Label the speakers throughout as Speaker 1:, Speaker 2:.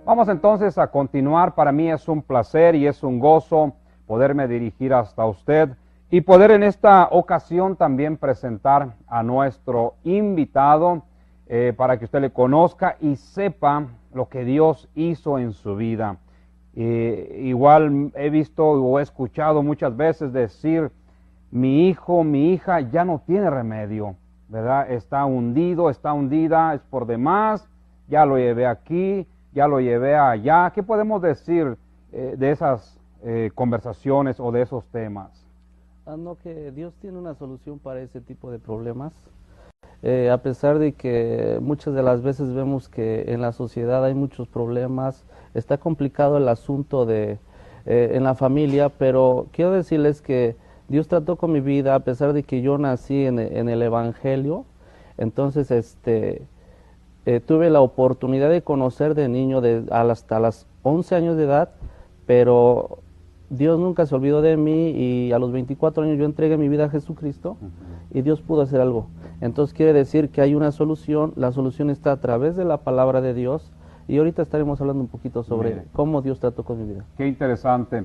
Speaker 1: Vamos entonces a continuar. Para mí es un placer y es un gozo poderme dirigir hasta usted y poder en esta ocasión también presentar a nuestro invitado para que usted le conozca y sepa lo que Dios hizo en su vida. Igual he visto o he escuchado muchas veces decir, mi hijo, mi hija ya no tiene remedio, ¿verdad? Está hundido, está hundida, es por demás, ya lo llevé aquí, ya lo llevé allá. ¿Qué podemos decir de esas conversaciones o de esos temas?
Speaker 2: No, que Dios tiene una solución para ese tipo de problemas. A pesar de que muchas de las veces vemos que en la sociedad hay muchos problemas, está complicado el asunto en la familia, pero quiero decirles que Dios trató con mi vida, a pesar de que yo nací en el Evangelio. Entonces tuve la oportunidad de conocer de niño hasta los 11 años de edad, pero Dios nunca se olvidó de mí y a los 24 años yo entregué mi vida a Jesucristo y Dios pudo hacer algo. Entonces quiere decir que hay una solución, la solución está a través de la palabra de Dios y ahorita estaremos hablando un poquito sobre cómo Dios trató con mi vida.
Speaker 1: Qué interesante.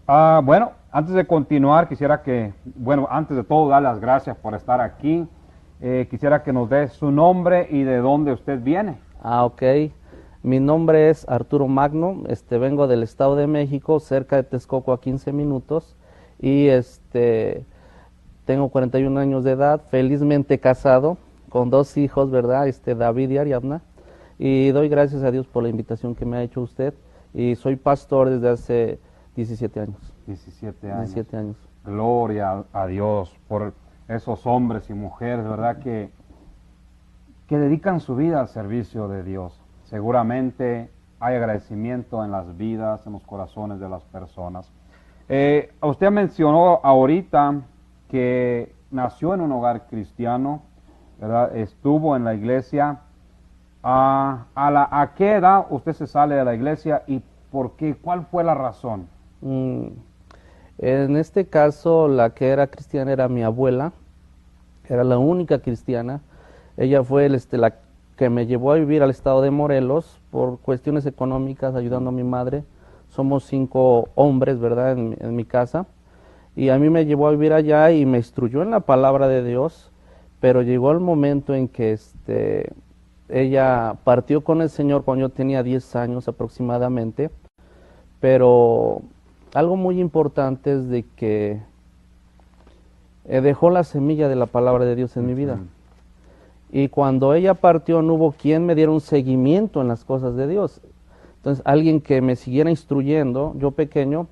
Speaker 1: Bueno, antes de continuar, antes de todo, dar las gracias por estar aquí. Quisiera que nos dé su nombre y de dónde usted viene.
Speaker 2: Ok. Mi nombre es Arturo Magno, vengo del Estado de México, cerca de Texcoco, a 15 minutos, y tengo 41 años de edad, felizmente casado, con 2 hijos, ¿verdad? David y Ariadna, y doy gracias a Dios por la invitación que me ha hecho usted, y soy pastor desde hace 17 años.
Speaker 1: 17 años.
Speaker 2: 17 años.
Speaker 1: Gloria a Dios por esos hombres y mujeres, ¿verdad? Que dedican su vida al servicio de Dios. Seguramente hay agradecimiento en las vidas, en los corazones de las personas. Usted mencionó ahorita que nació en un hogar cristiano, ¿verdad? Estuvo en la iglesia. ¿A qué edad usted se sale de la iglesia y por qué? ¿Cuál fue la razón?
Speaker 2: En este caso, la que era cristiana era mi abuela, era la única cristiana. Ella fue la que me llevó a vivir al estado de Morelos por cuestiones económicas, ayudando a mi madre. Somos 5 hombres, ¿verdad?, en mi casa. Y a mí me llevó a vivir allá y me instruyó en la palabra de Dios, pero llegó el momento en que ella partió con el Señor cuando yo tenía 10 años aproximadamente. Pero algo muy importante es de que dejó la semilla de la palabra de Dios en mi vida. Y cuando ella partió no hubo quien me diera un seguimiento en las cosas de Dios. Entonces alguien que me siguiera instruyendo, yo pequeño,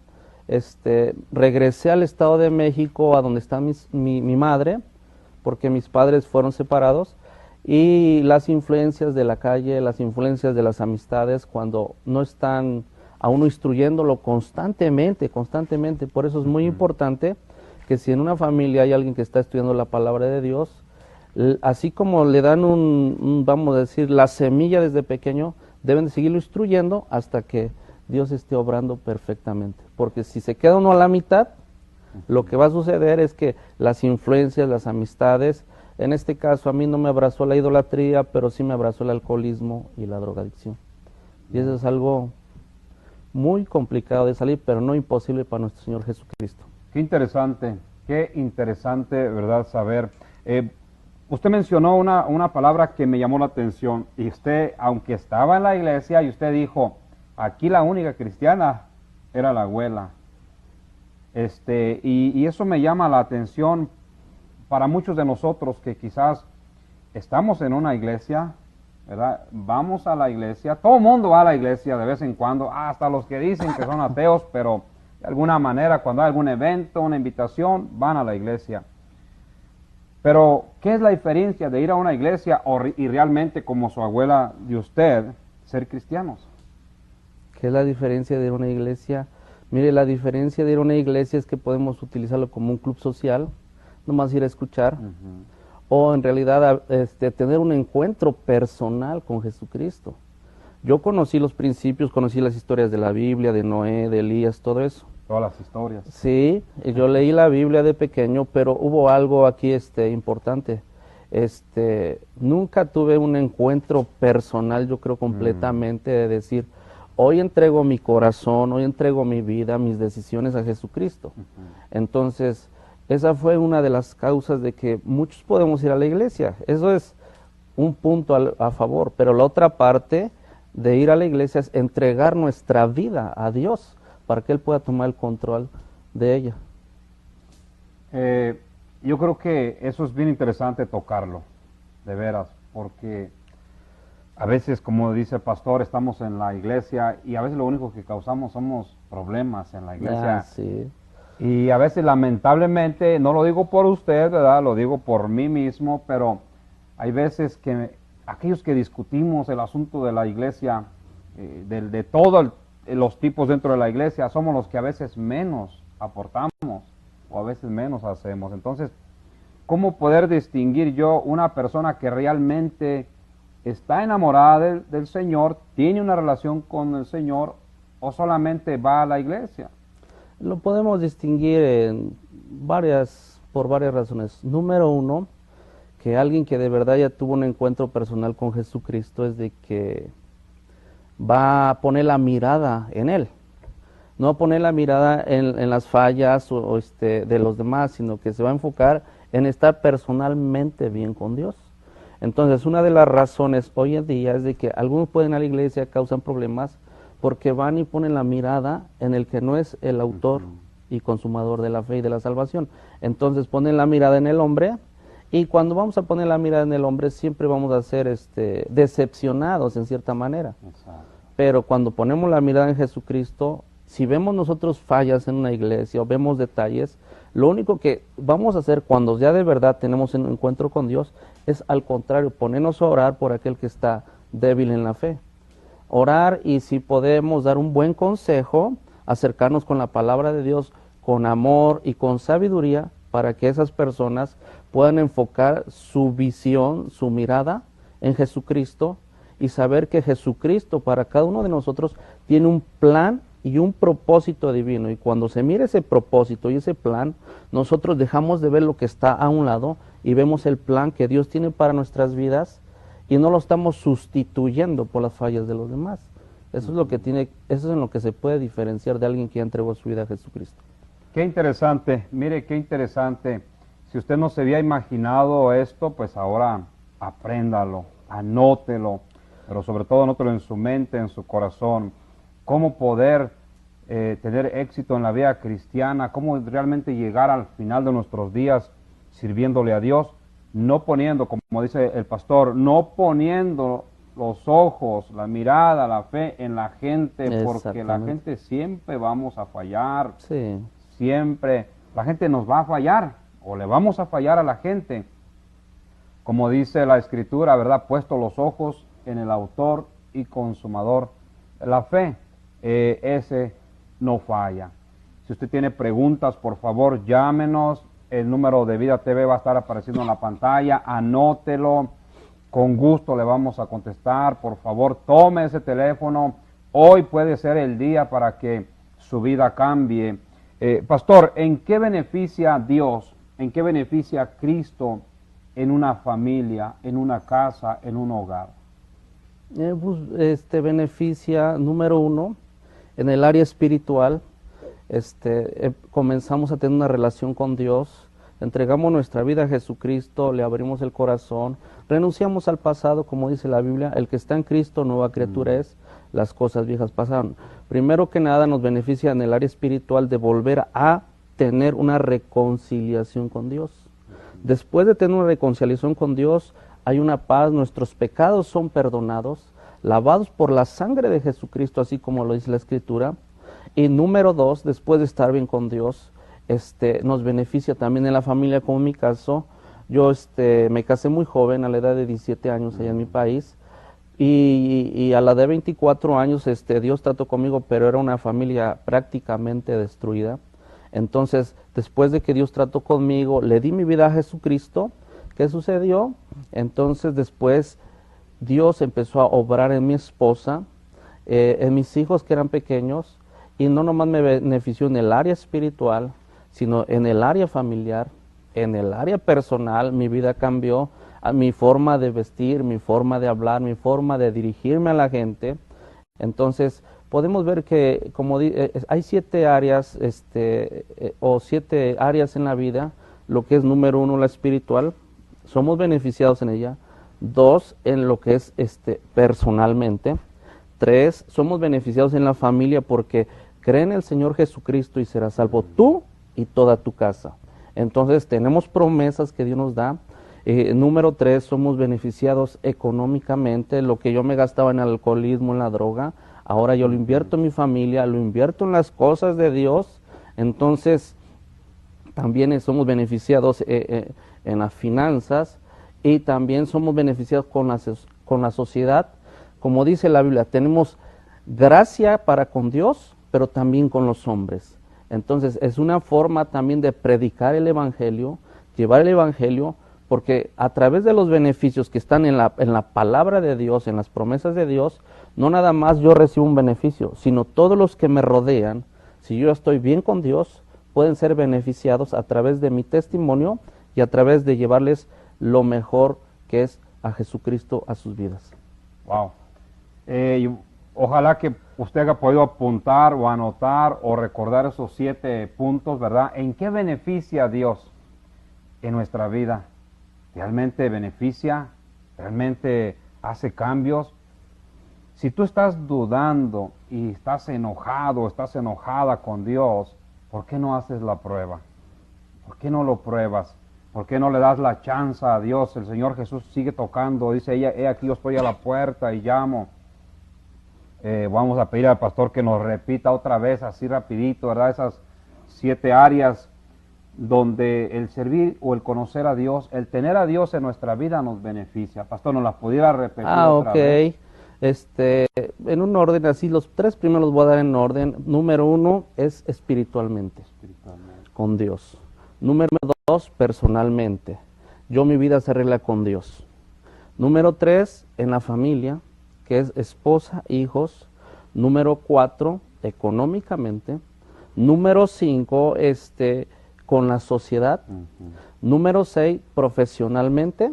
Speaker 2: regresé al Estado de México, a donde está mi madre, porque mis padres fueron separados, y las influencias de la calle, las influencias de las amistades, cuando no están a uno instruyéndolo constantemente. Por eso es muy importante que si en una familia hay alguien que está estudiando la palabra de Dios, así como le dan vamos a decir, la semilla desde pequeño, deben de seguirlo instruyendo hasta que Dios esté obrando perfectamente. Porque si se queda uno a la mitad, lo que va a suceder es que las influencias, las amistades, en este caso a mí no me abrazó la idolatría, pero sí me abrazó el alcoholismo y la drogadicción. Y eso es algo muy complicado de salir, pero no imposible para nuestro Señor Jesucristo.
Speaker 1: Qué interesante, ¿verdad? Saber. Usted mencionó una palabra que me llamó la atención, y usted, aunque estaba en la iglesia, y usted dijo, aquí la única cristiana era la abuela. Y eso me llama la atención para muchos de nosotros que quizás estamos en una iglesia, ¿verdad? Vamos a la iglesia, todo el mundo va a la iglesia de vez en cuando, hasta los que dicen que son ateos, pero de alguna manera cuando hay algún evento, una invitación, van a la iglesia. Pero, ¿qué es la diferencia de ir a una iglesia y realmente, como su abuela de usted, ser cristianos?
Speaker 2: ¿Qué es la diferencia de ir a una iglesia? Mire, la diferencia de ir a una iglesia es que podemos utilizarlo como un club social, nomás ir a escuchar, o en realidad tener un encuentro personal con Jesucristo. Yo conocí los principios, conocí las historias de la Biblia, de Noé, de Elías, todo eso.
Speaker 1: Todas las historias.
Speaker 2: Sí, yo leí la Biblia de pequeño, pero hubo algo aquí importante. Nunca tuve un encuentro personal, yo creo completamente, de decir, hoy entrego mi corazón, hoy entrego mi vida, mis decisiones a Jesucristo. Entonces, esa fue una de las causas de que muchos podemos ir a la iglesia. Eso es un punto a favor, pero la otra parte de ir a la iglesia es entregar nuestra vida a Dios para que Él pueda tomar el control de ella.
Speaker 1: Yo creo que eso es bien interesante tocarlo, de veras, porque a veces, como dice el pastor, estamos en la iglesia y a veces lo único que causamos somos problemas en la iglesia.
Speaker 2: Sí.
Speaker 1: Y a veces, lamentablemente, no lo digo por usted, ¿verdad? Lo digo por mí mismo, pero hay veces que aquellos que discutimos el asunto de la iglesia, de todos los tipos dentro de la iglesia, somos los que a veces menos aportamos o a veces menos hacemos. Entonces, ¿cómo poder distinguir yo una persona que realmente está enamorada del Señor, tiene una relación con el Señor o solamente va a la iglesia?
Speaker 2: Lo podemos distinguir por varias razones. Número uno, que alguien que de verdad ya tuvo un encuentro personal con Jesucristo es de que va a poner la mirada en Él. No poner la mirada en las fallas de los demás, sino que se va a enfocar en estar personalmente bien con Dios. Entonces, una de las razones hoy en día es de que algunos pueden ir a la iglesia, causan problemas, porque van y ponen la mirada en el que no es el autor y consumador de la fe y de la salvación. Entonces ponen la mirada en el hombre, y cuando vamos a poner la mirada en el hombre siempre vamos a ser decepcionados en cierta manera.
Speaker 1: Exacto.
Speaker 2: Pero cuando ponemos la mirada en Jesucristo, si vemos nosotros fallas en una iglesia o vemos detalles, lo único que vamos a hacer cuando ya de verdad tenemos un encuentro con Dios es al contrario, ponernos a orar por aquel que está débil en la fe. Orar, y si podemos dar un buen consejo, acercarnos con la palabra de Dios con amor y con sabiduría para que esas personas puedan enfocar su visión, su mirada en Jesucristo y saber que Jesucristo para cada uno de nosotros tiene un plan y un propósito divino, y cuando se mire ese propósito y ese plan, nosotros dejamos de ver lo que está a un lado y vemos el plan que Dios tiene para nuestras vidas, y no lo estamos sustituyendo por las fallas de los demás. Eso es en lo que se puede diferenciar de alguien que ya entregó su vida a Jesucristo.
Speaker 1: Qué interesante, mire qué interesante. Si usted no se había imaginado esto, pues ahora apréndalo, anótelo, pero sobre todo anótelo en su mente, en su corazón. Cómo poder tener éxito en la vida cristiana, cómo realmente llegar al final de nuestros días sirviéndole a Dios, no poniendo, como dice el pastor, no poniendo los ojos, la mirada, la fe en la gente, porque la gente siempre vamos a fallar,
Speaker 2: sí.
Speaker 1: Siempre la gente nos va a fallar, o le vamos a fallar a la gente, como dice la Escritura, ¿verdad? Puesto los ojos en el autor y consumador de la fe, ese no falla. Si usted tiene preguntas, por favor, llámenos. El número de Vida TV va a estar apareciendo en la pantalla. Anótelo. Con gusto le vamos a contestar. Por favor, tome ese teléfono. Hoy puede ser el día para que su vida cambie. Pastor, ¿en qué beneficia Dios, en qué beneficia Cristo en una familia, en una casa, en un hogar?
Speaker 2: Beneficia, número uno, en el área espiritual. Comenzamos a tener una relación con Dios, entregamos nuestra vida a Jesucristo, le abrimos el corazón, renunciamos al pasado, como dice la Biblia, el que está en Cristo, nueva criatura es, las cosas viejas pasaron. Primero que nada nos beneficia en el área espiritual de volver a tener una reconciliación con Dios. Después de tener una reconciliación con Dios, hay una paz, nuestros pecados son perdonados, lavados por la sangre de Jesucristo, así como lo dice la Escritura. Y número dos, después de estar bien con Dios, nos beneficia también en la familia, como en mi caso. Yo me casé muy joven, a la edad de 17 años allá en mi país, y a la de 24 años Dios trató conmigo, pero era una familia prácticamente destruida. Entonces, después de que Dios trató conmigo, le di mi vida a Jesucristo. ¿Qué sucedió? Entonces, después Dios empezó a obrar en mi esposa, en mis hijos que eran pequeños, y no nomás me benefició en el área espiritual, sino en el área familiar, en el área personal. Mi vida cambió, mi forma de vestir, mi forma de hablar, mi forma de dirigirme a la gente. Entonces, podemos ver que hay 7 áreas o 7 áreas en la vida, lo que es número 1 la espiritual, somos beneficiados en ella. 2 en lo que es personalmente. 3 somos beneficiados en la familia porque cree en el Señor Jesucristo y serás salvo tú y toda tu casa. Entonces tenemos promesas que Dios nos da. Número 3, somos beneficiados económicamente. Lo que yo me gastaba en el alcoholismo, en la droga, ahora yo lo invierto en mi familia, lo invierto en las cosas de Dios. Entonces también somos beneficiados en las finanzas y también somos beneficiados con la sociedad. Como dice la Biblia, tenemos gracia para con Dios, pero también con los hombres. Entonces es una forma también de predicar el Evangelio, llevar el Evangelio, porque a través de los beneficios que están en la palabra de Dios, en las promesas de Dios, no nada más yo recibo un beneficio, sino todos los que me rodean, si yo estoy bien con Dios, pueden ser beneficiados a través de mi testimonio y a través de llevarles lo mejor que es a Jesucristo a sus vidas.
Speaker 1: Wow. Ojalá que usted haya podido apuntar o anotar o recordar esos 7 puntos, ¿verdad? ¿En qué beneficia a Dios en nuestra vida? ¿Realmente beneficia? ¿Realmente hace cambios? Si tú estás dudando y estás enojado, estás enojada con Dios, ¿por qué no haces la prueba? ¿Por qué no lo pruebas? ¿Por qué no le das la chance a Dios? El Señor Jesús sigue tocando, dice, he aquí yo estoy a la puerta y llamo. Vamos a pedir al pastor que nos repita otra vez, así rapidito, ¿verdad? Esas 7 áreas donde el servir o el conocer a Dios, el tener a Dios en nuestra vida nos beneficia. Pastor, ¿nos las pudiera repetir otra vez?
Speaker 2: En un orden así, los 3 primeros los voy a dar en orden. Número 1 es espiritualmente, con Dios. Número 2, personalmente. Mi vida se arregla con Dios. Número 3, en la familia, que es esposa, hijos. Número 4, económicamente. Número 5, con la sociedad. Número 6, profesionalmente.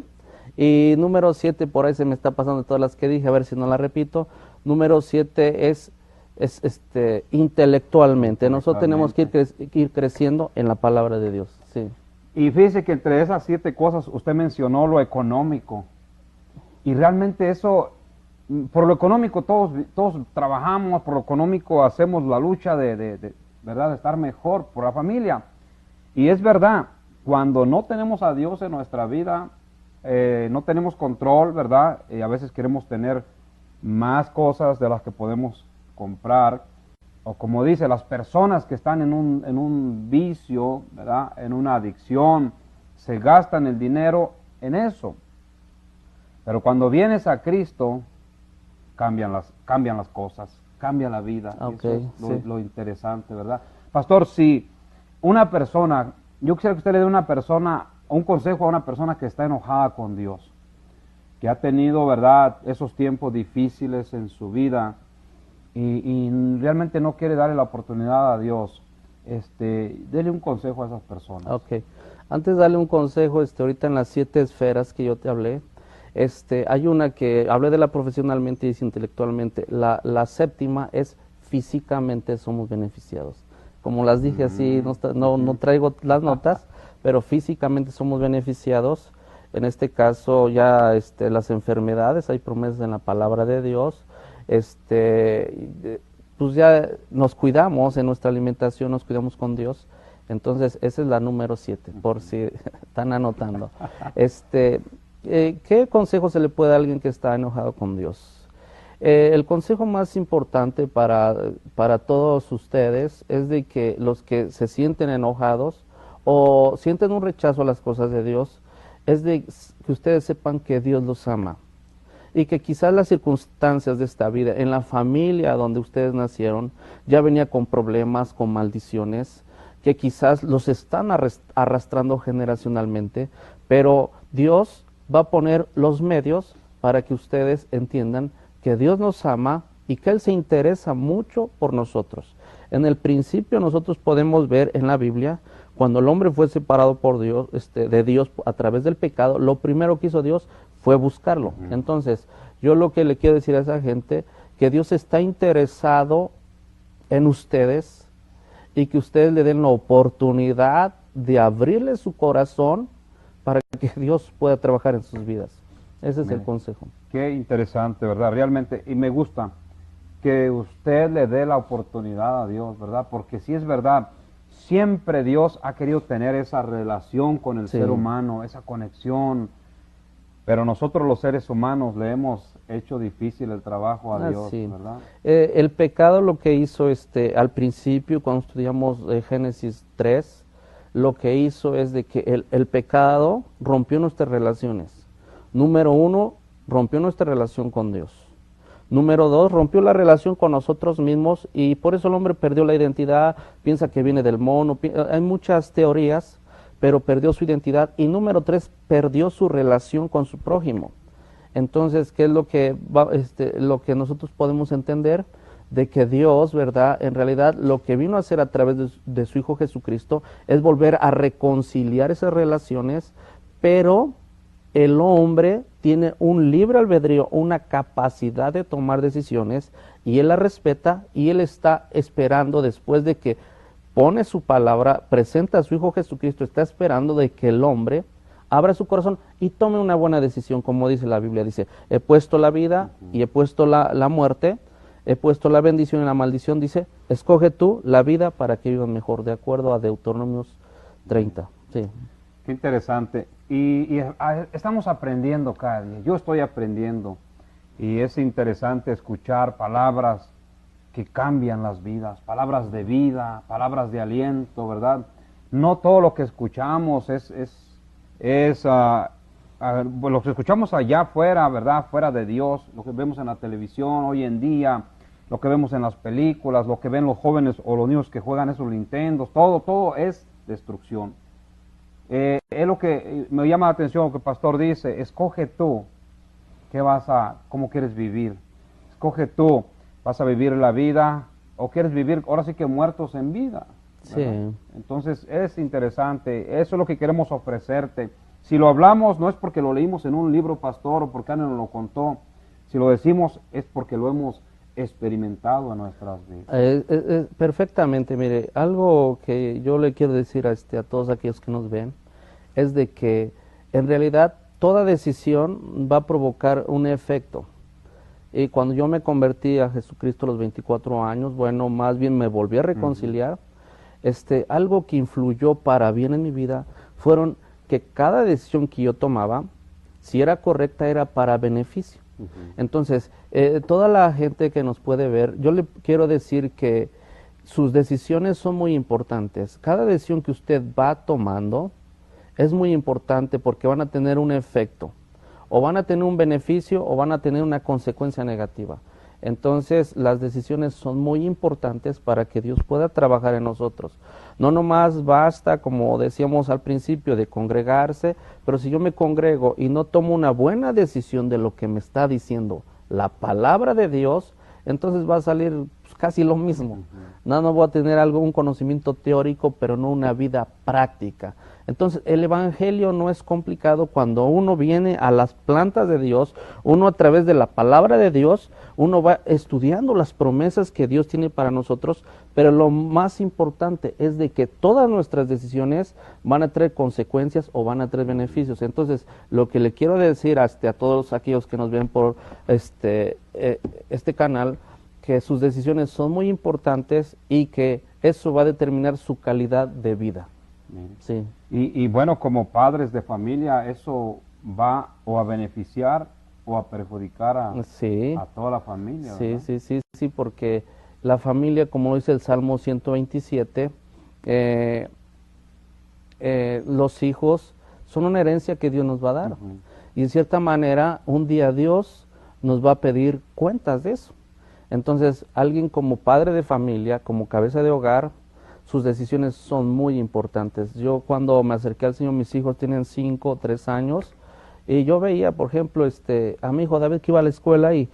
Speaker 2: Y número 7, por ahí se me está pasando todas las que dije, a ver si no las repito. Número 7 es intelectualmente. Nosotros tenemos que ir creciendo en la palabra de Dios. Sí.
Speaker 1: Y fíjese que entre esas 7 cosas usted mencionó lo económico. Y realmente eso, por lo económico todos trabajamos, por lo económico hacemos la lucha ¿verdad? De estar mejor por la familia. Y es verdad, cuando no tenemos a Dios en nuestra vida, no tenemos control, ¿verdad? A veces queremos tener más cosas de las que podemos comprar, o como dice, las personas que están en un vicio, ¿verdad? En una adicción, se gastan el dinero en eso. Pero cuando vienes a Cristo, cambian las cosas, cambia la vida.
Speaker 2: Okay,
Speaker 1: eso es lo interesante, ¿verdad? Pastor, si una persona, yo quisiera que usted le dé un consejo a una persona que está enojada con Dios, que ha tenido, ¿verdad?, esos tiempos difíciles en su vida y realmente no quiere darle la oportunidad a Dios. Dele un consejo a esas personas.
Speaker 2: Ok. Antes de darle un consejo, ahorita en las 7 esferas que yo te hablé, hay una que hablé de la profesionalmente y intelectualmente. La 7ª es físicamente somos beneficiados. Como las dije así, no traigo las notas, pero físicamente somos beneficiados. En este caso ya las enfermedades, hay promesas en la palabra de Dios. Pues ya nos cuidamos en nuestra alimentación, nos cuidamos con Dios. Entonces esa es la número 7, por si están anotando. ¿Qué consejo se le puede dar a alguien que está enojado con Dios? El consejo más importante para todos ustedes es de que los que se sienten enojados o sienten un rechazo a las cosas de Dios, es de que ustedes sepan que Dios los ama y que quizás las circunstancias de esta vida, en la familia donde ustedes nacieron, ya venía con problemas, con maldiciones, que quizás los están arrastrando generacionalmente, pero Dios va a poner los medios para que ustedes entiendan que Dios nos ama y que Él se interesa mucho por nosotros. En el principio nosotros podemos ver en la Biblia, cuando el hombre fue separado por Dios, de Dios a través del pecado, lo primero que hizo Dios fue buscarlo. Entonces, yo lo que le quiero decir a esa gente, que Dios está interesado en ustedes y que ustedes le den la oportunidad de abrirle su corazón para que Dios pueda trabajar en sus vidas. Ese es el consejo.
Speaker 1: Qué interesante, ¿verdad? Realmente, y me gusta que usted le dé la oportunidad a Dios, ¿verdad? Porque si es verdad, siempre Dios ha querido tener esa relación con el ser humano, esa conexión, pero nosotros los seres humanos le hemos hecho difícil el trabajo a Dios, ¿verdad?
Speaker 2: El pecado lo que hizo al principio, cuando estudiamos Génesis 3, lo que hizo es de que el pecado rompió nuestras relaciones. Número 1, rompió nuestra relación con Dios. Número 2, rompió la relación con nosotros mismos y por eso el hombre perdió la identidad, piensa que viene del mono, hay muchas teorías, pero perdió su identidad. Y número 3, perdió su relación con su prójimo. Entonces, ¿qué es lo que nosotros podemos entender? De que Dios, ¿verdad? En realidad lo que vino a hacer a través de su Hijo Jesucristo es volver a reconciliar esas relaciones, pero el hombre tiene un libre albedrío, una capacidad de tomar decisiones, y él la respeta, y él está esperando, después de que pone su palabra, presenta a su Hijo Jesucristo, está esperando de que el hombre abra su corazón y tome una buena decisión, como dice la Biblia. Dice, he puesto la vida y he puesto la muerte, he puesto la bendición y la maldición. Dice, escoge tú la vida para que vivas mejor, de acuerdo a Deuteronomios 30. Sí.
Speaker 1: Qué interesante. Y estamos aprendiendo cada día. Yo estoy aprendiendo. Y es interesante escuchar palabras que cambian las vidas, palabras de vida, palabras de aliento, ¿verdad? No todo lo que escuchamos lo que escuchamos allá afuera, ¿verdad? Fuera de Dios, lo que vemos en la televisión hoy en día, lo que vemos en las películas, lo que ven los jóvenes o los niños que juegan esos Nintendos, todo es destrucción. Es lo que me llama la atención lo que el pastor dice: escoge tú cómo quieres vivir. Escoge tú, vas a vivir la vida o quieres vivir ahora sí que muertos en vida, ¿verdad? Sí. Entonces es interesante, eso es lo que queremos ofrecerte. Si lo hablamos no es porque lo leímos en un libro, pastor, o porque alguien nos lo contó. Si lo decimos es porque lo hemos experimentado en nuestras vidas.
Speaker 2: Perfectamente. Mire, algo que yo le quiero decir a todos aquellos que nos ven es de que en realidad toda decisión va a provocar un efecto. Y cuando yo me convertí a Jesucristo a los 24 años, bueno, más bien me volví a reconciliar. Algo que influyó para bien en mi vida fueron que cada decisión que yo tomaba, si era correcta, era para beneficio. Entonces, toda la gente que nos puede ver, yo le quiero decir que sus decisiones son muy importantes. Cada decisión que usted va tomando es muy importante porque van a tener un efecto. O van a tener un beneficio o van a tener una consecuencia negativa. Entonces, las decisiones son muy importantes para que Dios pueda trabajar en nosotros. No nomás basta, como decíamos al principio, de congregarse, pero si yo me congrego y no tomo una buena decisión de lo que me está diciendo la palabra de Dios, entonces va a salir casi lo mismo. No voy a tener un conocimiento teórico, pero no una vida práctica. Entonces, el evangelio no es complicado cuando uno viene a las plantas de Dios, uno a través de la palabra de Dios, uno va estudiando las promesas que Dios tiene para nosotros, pero lo más importante es de que todas nuestras decisiones van a traer consecuencias o van a traer beneficios. Entonces, lo que le quiero decir a todos aquellos que nos ven por este canal, que sus decisiones son muy importantes y que eso va a determinar su calidad de vida. Sí.
Speaker 1: Y bueno, como padres de familia, eso va o a beneficiar o a perjudicar a toda la familia, ¿verdad?
Speaker 2: Sí, porque la familia, como dice el Salmo 127, los hijos son una herencia que Dios nos va a dar. Y en cierta manera, un día Dios nos va a pedir cuentas de eso. Entonces, alguien como padre de familia, como cabeza de hogar, sus decisiones son muy importantes. Yo cuando me acerqué al Señor, mis hijos tienen 5 o 3 años, y yo veía, por ejemplo, a mi hijo David, que iba a la escuela y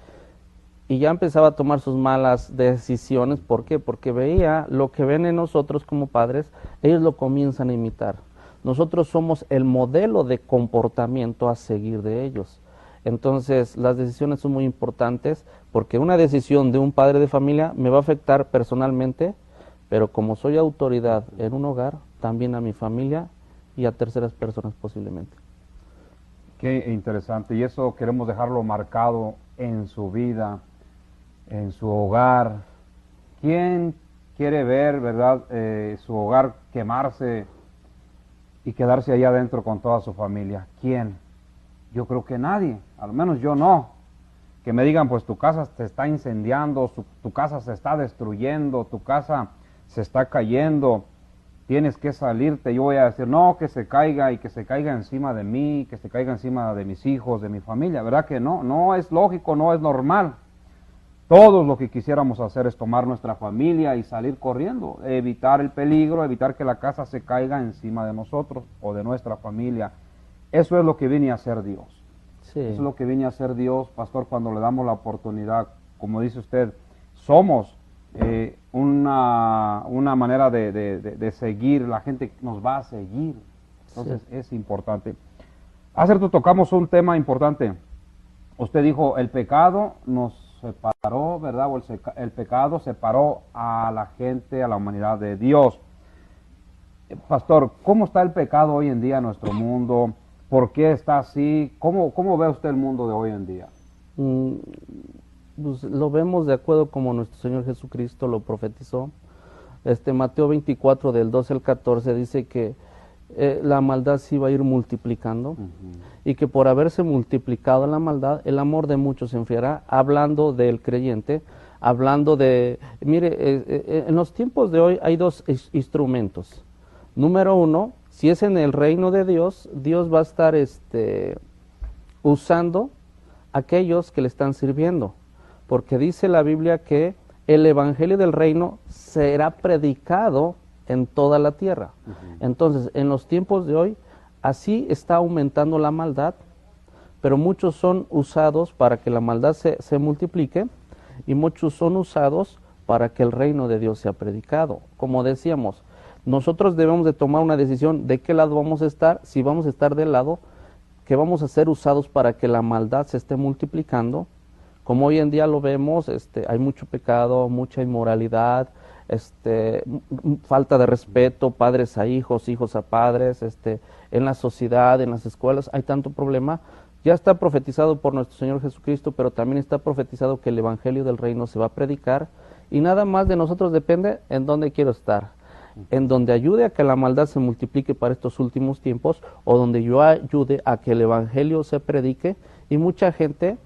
Speaker 2: ya empezaba a tomar sus malas decisiones. ¿Por qué? Porque veía lo que ven en nosotros como padres, ellos lo comienzan a imitar. Nosotros somos el modelo de comportamiento a seguir de ellos. Entonces, las decisiones son muy importantes porque una decisión de un padre de familia me va a afectar personalmente, pero como soy autoridad en un hogar, también a mi familia y a terceras personas posiblemente.
Speaker 1: Qué interesante. Y eso queremos dejarlo marcado en su vida, en su hogar. ¿Quién quiere ver, verdad, su hogar quemarse y quedarse allá adentro con toda su familia? ¿Quién? Yo creo que nadie, al menos yo no. Que me digan, pues tu casa se está incendiando, tu casa se está destruyendo, tu casa se está cayendo, tienes que salirte. Yo voy a decir, no, que se caiga y que se caiga encima de mí, que se caiga encima de mis hijos, de mi familia. ¿Verdad que no? No es lógico, no es normal. Todos lo que quisiéramos hacer es tomar nuestra familia y salir corriendo, evitar el peligro, evitar que la casa se caiga encima de nosotros o de nuestra familia. Eso es lo que viene a hacer Dios.
Speaker 2: Sí.
Speaker 1: Eso es lo que viene a hacer Dios, pastor, cuando le damos la oportunidad. Como dice usted, somos una manera de seguir, la gente nos va a seguir. Entonces es importante. Hace rato tocamos un tema importante. Usted dijo, el pecado nos separó, ¿verdad? O el pecado separó a la gente, a la humanidad de Dios. Pastor, ¿cómo está el pecado hoy en día en nuestro mundo? ¿Por qué está así? ¿Cómo ve usted el mundo de hoy en día?
Speaker 2: Pues lo vemos de acuerdo como nuestro Señor Jesucristo lo profetizó. Mateo 24 del 12 al 14 dice que la maldad se iba a ir multiplicando y que por haberse multiplicado la maldad, el amor de muchos se enfriará, hablando del creyente, hablando de... Mire, en los tiempos de hoy hay dos instrumentos. Número uno, si es en el reino de Dios, Dios va a estar usando a aquellos que le están sirviendo, porque dice la Biblia que el evangelio del reino será predicado en toda la tierra. Entonces, en los tiempos de hoy, así está aumentando la maldad, pero muchos son usados para que la maldad se multiplique y muchos son usados para que el reino de Dios sea predicado. Como decíamos, nosotros debemos de tomar una decisión de qué lado vamos a estar, si vamos a estar del lado que vamos a ser usados para que la maldad se esté multiplicando. Como hoy en día lo vemos, hay mucho pecado, mucha inmoralidad, falta de respeto, padres a hijos, hijos a padres, en la sociedad, en las escuelas, hay tanto problema. Ya está profetizado por nuestro Señor Jesucristo, pero también está profetizado que el evangelio del reino se va a predicar y nada más de nosotros depende en dónde quiero estar. En donde ayude a que la maldad se multiplique para estos últimos tiempos o donde yo ayude a que el evangelio se predique y mucha gente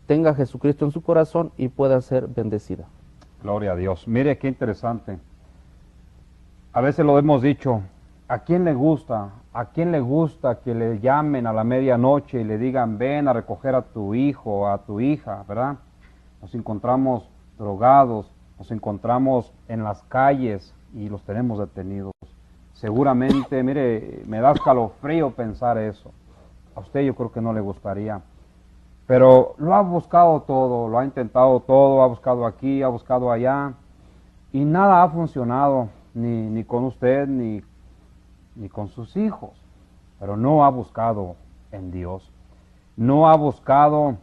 Speaker 2: tenga a Jesucristo en su corazón y pueda ser bendecida.
Speaker 1: Gloria a Dios. Mire qué interesante. A veces lo hemos dicho, ¿a quién le gusta? ¿A quién le gusta que le llamen a la medianoche y le digan, ven a recoger a tu hijo o a tu hija, ¿verdad? Nos encontramos drogados, nos encontramos en las calles y los tenemos detenidos. Seguramente, mire, me da escalofrío pensar eso. A usted yo creo que no le gustaría. Pero lo ha buscado todo, lo ha intentado todo, ha buscado aquí, ha buscado allá, y nada ha funcionado, ni con usted, ni con sus hijos. Pero no ha buscado en Dios. No ha buscado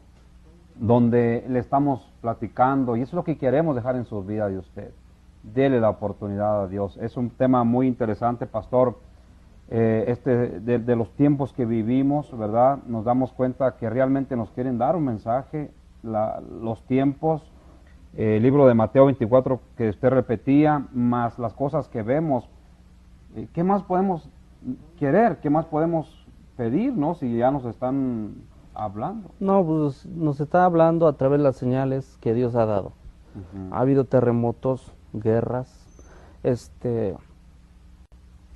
Speaker 1: donde le estamos platicando, y eso es lo que queremos dejar en su vida de usted. Dele la oportunidad a Dios. Es un tema muy interesante, pastor. De los tiempos que vivimos, ¿verdad? Nos damos cuenta que realmente nos quieren dar un mensaje. Los tiempos, el libro de Mateo 24 que usted repetía, más las cosas que vemos. ¿Qué más podemos querer? ¿Qué más podemos pedir, no? Si ya nos están hablando.
Speaker 2: No, pues nos está hablando a través de las señales que Dios ha dado. Ha habido terremotos, guerras,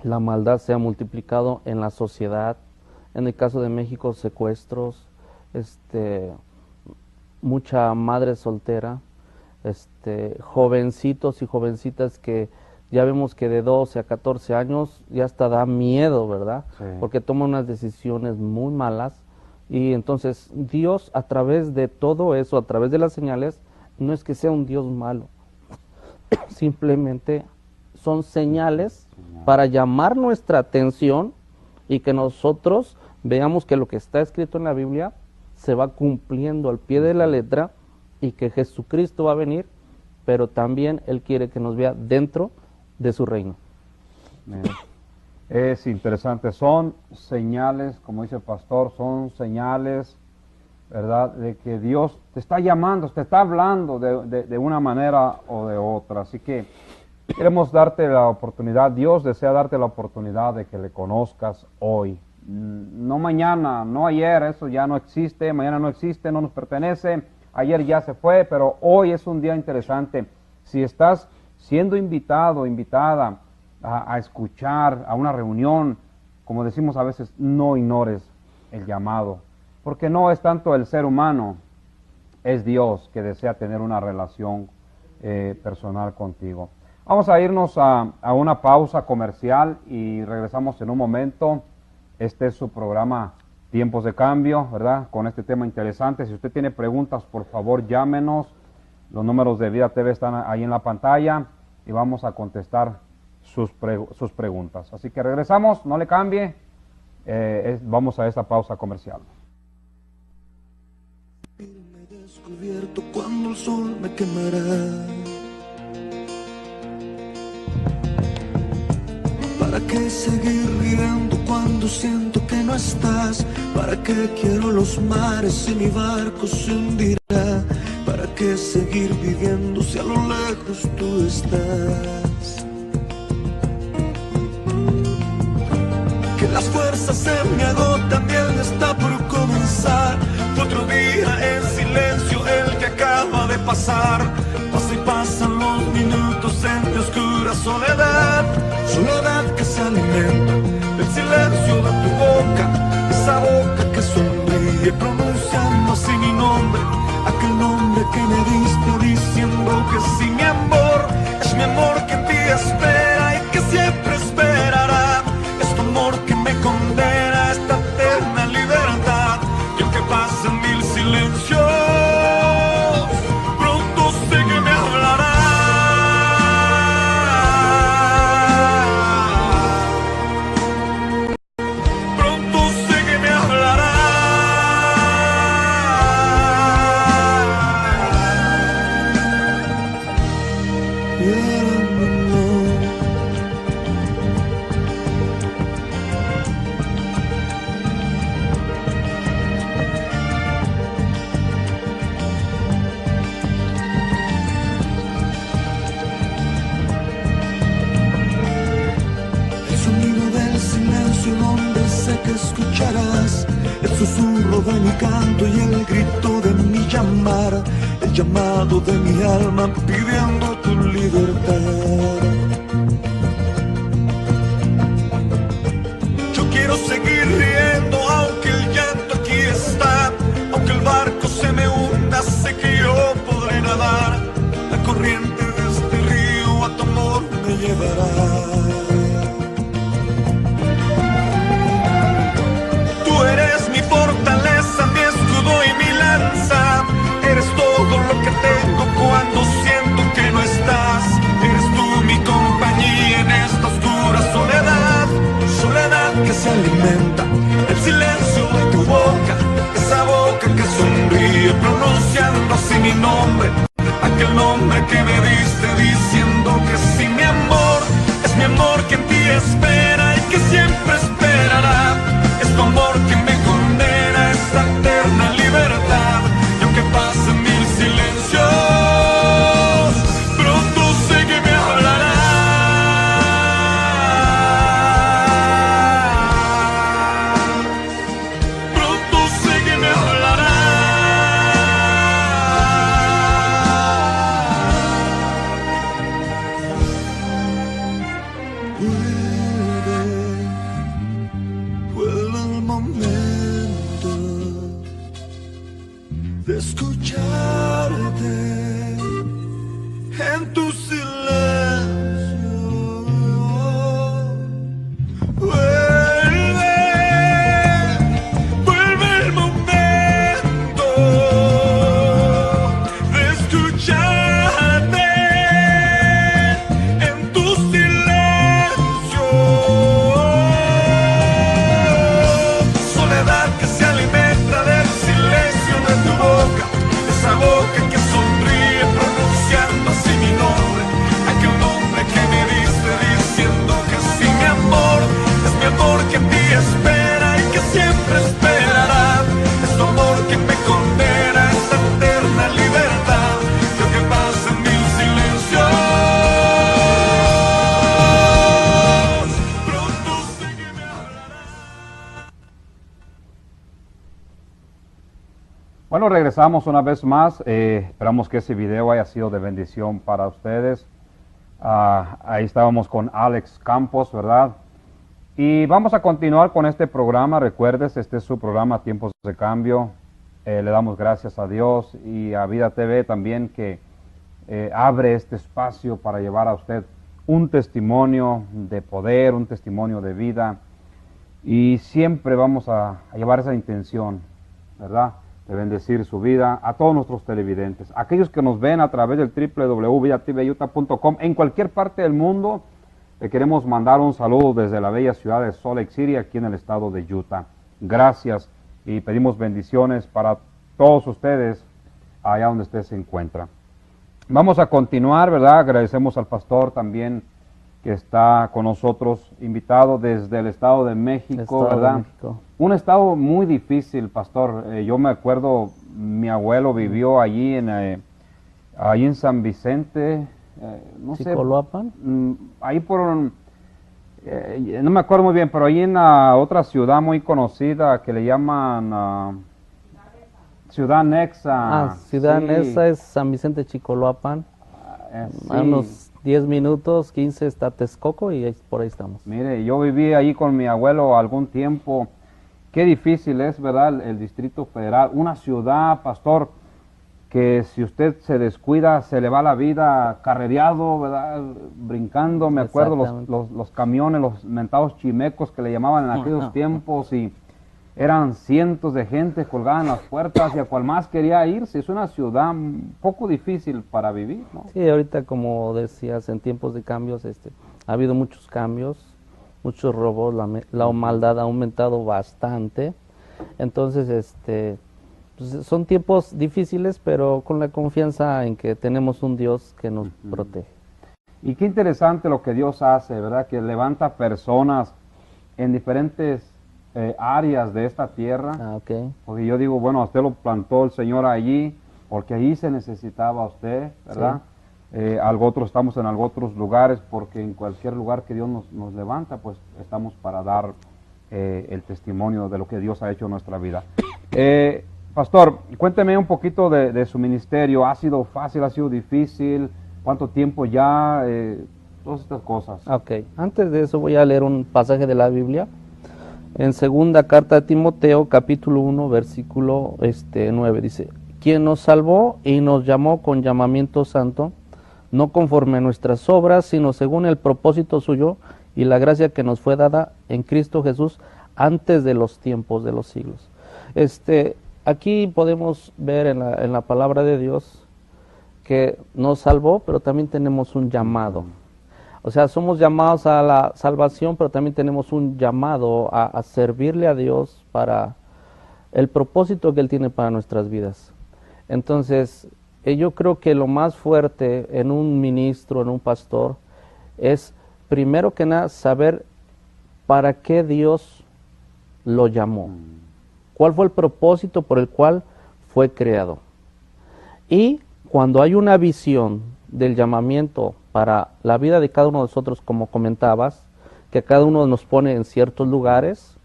Speaker 2: la maldad se ha multiplicado en la sociedad, en el caso de México secuestros, mucha madre soltera, jovencitos y jovencitas que ya vemos que de 12 a 14 años ya hasta da miedo, ¿verdad?
Speaker 1: Sí.
Speaker 2: Porque toman unas decisiones muy malas y entonces Dios a través de todo eso, a través de las señales, no es que sea un Dios malo, simplemente son señales para llamar nuestra atención y que nosotros veamos que lo que está escrito en la Biblia se va cumpliendo al pie de la letra y que Jesucristo va a venir, pero también Él quiere que nos vea dentro de su reino.
Speaker 1: Es interesante, son señales, como dice el pastor, son señales, ¿verdad?, de que Dios te está llamando, te está hablando de una manera o de otra. Así que queremos darte la oportunidad, Dios desea darte la oportunidad de que le conozcas hoy. No mañana, no ayer, eso ya no existe, mañana no existe, no nos pertenece, ayer ya se fue, pero hoy es un día interesante. Si estás siendo invitado, invitada a escuchar a una reunión, como decimos a veces, no ignores el llamado, porque no es tanto el ser humano, es Dios que desea tener una relación personal contigo. Vamos a irnos a una pausa comercial y regresamos en un momento. Este es su programa Tiempos de Cambio, ¿verdad?, con este tema interesante. Si usted tiene preguntas, por favor, llámenos. Los números de Vida TV están ahí en la pantalla y vamos a contestar sus preguntas. Así que regresamos, no le cambie, vamos a esta pausa comercial.
Speaker 3: Me he descubierto cuando el sol me quemará. ¿Para qué seguir viviendo cuando siento que no estás? ¿Para qué quiero los mares si mi barco se hundirá? ¿Para qué seguir viviendo si a lo lejos tú estás? Que las fuerzas se me agotan, bien está por comenzar. Otro día en silencio el que acaba de pasar. Pasa y pasan los minutos en mi oscura soledad. Soledad que se alimenta del silencio de tu boca, esa boca que sonríe pronunciando así mi nombre, aquel nombre que me diste diciendo que sí, mi amor, es mi amor que en ti espera y que siempre esperará, es tu amor que me condena a esta eterna libertad, y aunque pasen mil silencios, pronto sé que me hablará. Escucharás el susurro de mi canto y el grito de mi llamar, el llamado de mi alma pidiendo tu libertad. Yo quiero seguir riendo aunque el llanto aquí está, aunque el barco se me hunda, sé que yo podré nadar, la corriente de este río a tu amor me llevará. Cuando siento que no estás, eres tú mi compañía en esta oscura soledad, soledad que se alimenta del silencio de tu boca, esa boca que sonríe pronunciando así mi nombre, aquel nombre que me diste diciendo que sí, mi amor, es mi amor que en ti espera y que siempre esperará, es tu amor que me condena a esta eterna libertad, y aunque pasen mil silencios, de escucharte en tu silencio. Vuelve el momento de escucharte en tu silencio. Soledad que se alimenta del silencio
Speaker 1: Bueno, regresamos una vez más. Esperamos que ese video haya sido de bendición para ustedes. Ahí estábamos con Alex Campos, ¿verdad? Y vamos a continuar con este programa. Recuerdes, este es su programa Tiempos de Cambio. Le damos gracias a Dios y a Vida TV también que abre este espacio para llevar a usted un testimonio de poder, un testimonio de vida. Y siempre vamos a llevar esa intención, ¿verdad?, de bendecir su vida a todos nuestros televidentes, aquellos que nos ven a través del www.vidatvutah.com en cualquier parte del mundo. Le queremos mandar un saludo desde la bella ciudad de Salt Lake City, aquí en el estado de Utah. Gracias y pedimos bendiciones para todos ustedes allá donde usted se encuentra. Vamos a continuar, ¿verdad? Agradecemos al pastor también que está con nosotros, invitado desde el estado de México, ¿verdad? Un estado muy difícil, pastor. Yo me acuerdo, mi abuelo vivió allí en San Vicente, no sé.
Speaker 2: ¿Cicoloapan?
Speaker 1: Ahí por, no me acuerdo muy bien, pero ahí en otra ciudad muy conocida que le llaman Ciudad Nexa.
Speaker 2: Ciudad
Speaker 1: sí.
Speaker 2: Nexa es San Vicente Chicoloapan.
Speaker 1: Sí.
Speaker 2: A unos 10 minutos, 15 está Texcoco y por ahí estamos.
Speaker 1: Mire, yo viví ahí con mi abuelo algún tiempo. Qué difícil es, ¿verdad?, el Distrito Federal. Una ciudad, pastor, que si usted se descuida, se le va la vida carrereado, ¿verdad?, brincando. Me acuerdo los camiones, los mentados chimecos que le llamaban en aquellos tiempos, y eran cientos de gente colgada en las puertas y a cual más quería irse. Es una ciudad un poco difícil para vivir, ¿no?
Speaker 2: Sí, ahorita como decías, en tiempos de cambios ha habido muchos cambios, muchos robos, la maldad ha aumentado bastante. Entonces, pues son tiempos difíciles, pero con la confianza en que tenemos un Dios que nos protege.
Speaker 1: Y qué interesante lo que Dios hace, ¿verdad? Que levanta personas en diferentes áreas de esta tierra.
Speaker 2: Okay.
Speaker 1: Porque yo digo, bueno, a usted lo plantó el Señor allí, porque allí se necesitaba a usted, ¿verdad? Sí. Estamos en algo otros lugares, porque en cualquier lugar que Dios nos levanta, pues estamos para dar el testimonio de lo que Dios ha hecho en nuestra vida. Pastor, cuénteme un poquito de su ministerio. ¿Ha sido fácil, ha sido difícil? ¿Cuánto tiempo ya? Todas estas cosas.
Speaker 2: Ok, antes de eso voy a leer un pasaje de la Biblia. En segunda carta de Timoteo, capítulo 1, versículo 9, dice: quien nos salvó y nos llamó con llamamiento santo, no conforme a nuestras obras, sino según el propósito suyo y la gracia que nos fue dada en Cristo Jesús antes de los tiempos de los siglos. Aquí podemos ver en la palabra de Dios que nos salvó, pero también tenemos un llamado. O sea, somos llamados a la salvación, pero también tenemos un llamado a servirle a Dios para el propósito que Él tiene para nuestras vidas. Entonces, yo creo que lo más fuerte en un ministro, en un pastor, es primero que nada saber para qué Dios lo llamó. ¿Cuál fue el propósito por el cual fue creado? Y cuando hay una visión del llamamiento para la vida de cada uno de nosotros, como comentabas, que cada uno nos pone en ciertos lugares,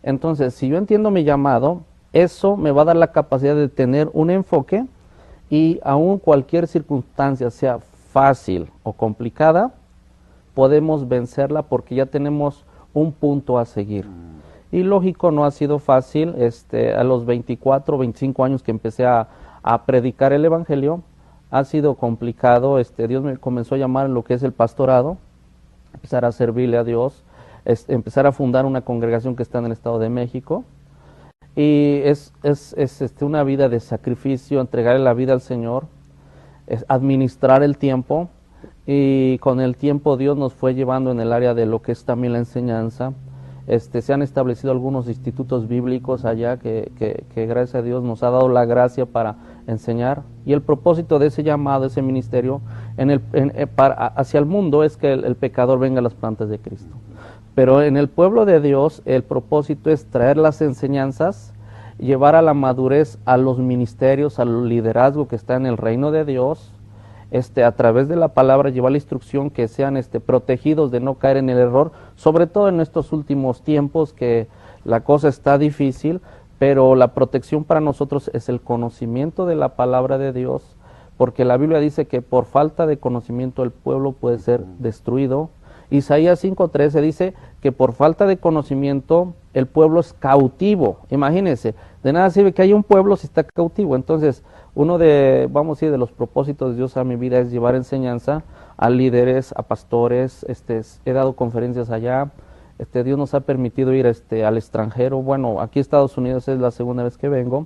Speaker 2: entonces si yo entiendo mi llamado, eso me va a dar la capacidad de tener un enfoque, y aún cualquier circunstancia, sea fácil o complicada, podemos vencerla porque ya tenemos un punto a seguir. Y lógico, no ha sido fácil. A los 24, 25 años que empecé a predicar el Evangelio, ha sido complicado. Dios me comenzó a llamar en lo que es el pastorado, empezar a servirle a Dios, empezar a fundar una congregación que está en el Estado de México. Y es una vida de sacrificio, entregarle la vida al Señor, es administrar el tiempo, y con el tiempo Dios nos fue llevando en el área de lo que es también la enseñanza. Se han establecido algunos institutos bíblicos allá que gracias a Dios nos ha dado la gracia para enseñar, y el propósito de ese llamado, ese ministerio hacia el mundo es que el pecador venga a las plantas de Cristo. Pero en el pueblo de Dios el propósito es traer las enseñanzas, llevar a la madurez a los ministerios, al liderazgo que está en el reino de Dios, a través de la palabra llevar la instrucción, que sean protegidos de no caer en el error, sobre todo en estos últimos tiempos que la cosa está difícil, pero la protección para nosotros es el conocimiento de la palabra de Dios, porque la Biblia dice que por falta de conocimiento el pueblo puede ser destruido. Isaías 5:13 dice que por falta de conocimiento el pueblo es cautivo. Imagínense, de nada sirve que haya un pueblo si está cautivo. Entonces, uno de, vamos a decir, de los propósitos de Dios a mi vida es llevar enseñanza a líderes, a pastores. He dado conferencias allá. Dios nos ha permitido ir al extranjero. Bueno, aquí Estados Unidos es la segunda vez que vengo.